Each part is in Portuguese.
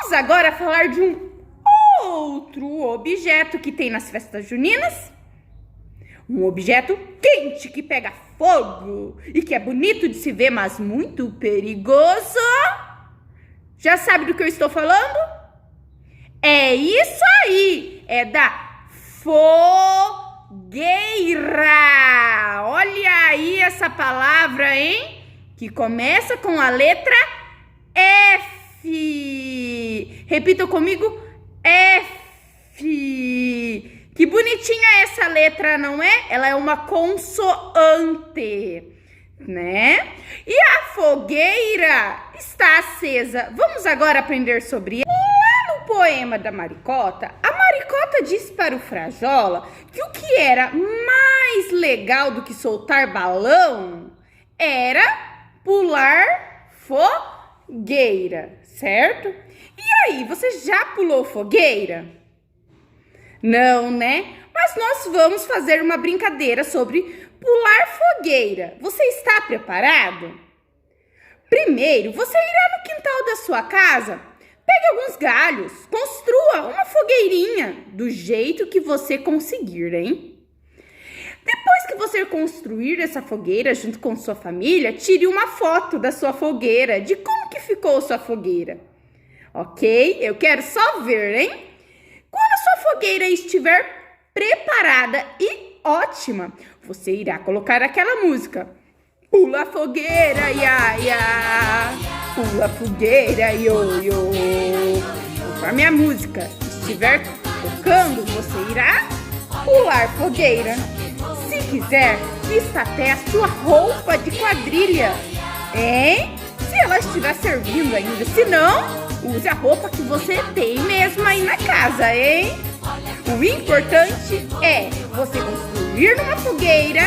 Vamos agora falar de um outro objeto que tem nas festas juninas. Um objeto quente que pega fogo e que é bonito de se ver, mas muito perigoso. Já sabe do que eu estou falando? É isso aí! É da fogueira! Olha aí essa palavra, hein? Que começa com a letra F. Repita comigo: F. Que bonitinha essa letra, não é? Ela é uma consoante, né? E a fogueira está acesa. Vamos agora aprender sobre ela. Lá no poema da Maricota, a Maricota disse para o Frajola que o que era mais legal do que soltar balão era pular fogueira, certo? E aí, você já pulou fogueira? Não, né? Mas nós vamos fazer uma brincadeira sobre pular fogueira. Você está preparado? Primeiro, você irá no quintal da sua casa, pegue alguns galhos, construa uma fogueirinha do jeito que você conseguir, hein? Depois que você construir essa fogueira junto com sua família, tire uma foto da sua fogueira, de como que ficou sua fogueira. Ok? Eu quero só ver, hein? Quando a sua fogueira estiver preparada e ótima, você irá colocar aquela música. Pula a fogueira, ia, ia. Pula a fogueira, io, io. Conforme a música estiver tocando, você irá pular fogueira. Se quiser, vista até a sua roupa de quadrilha, hein? Se ela estiver servindo ainda. Se não, use a roupa que você tem mesmo aí na casa, hein? O importante é você construir numa fogueira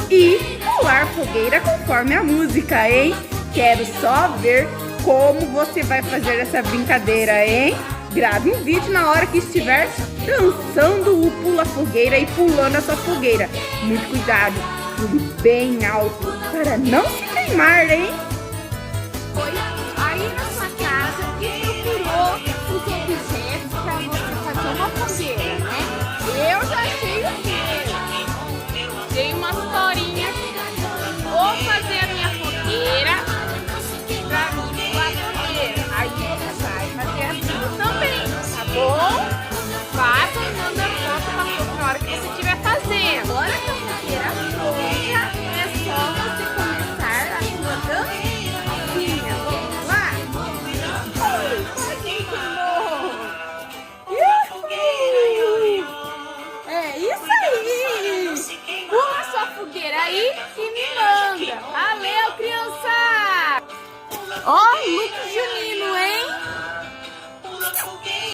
e pular fogueira conforme a música, hein? Quero só ver como você vai fazer essa brincadeira, hein? Grave um vídeo na hora que estiver dançando o pula-fogueira e pulando a sua fogueira. Muito cuidado, pule bem alto para não se queimar, hein? Foi aí na sua casa e procurou os objetos para você fazer uma fogueira, né? Eu já achei o quê? Tem umas torinhas. Vou fazer a minha fogueira para mim pular a fogueira. Aí você vai fazer a sua também, tá bom? Faça e manda foto na hora que você estiver fazendo. Agora que a fogueira pronta, é só você começar a sua dancinha. Vamos lá? É isso aí! Pula sua fogueira aí e me manda! Valeu, criança! Ó,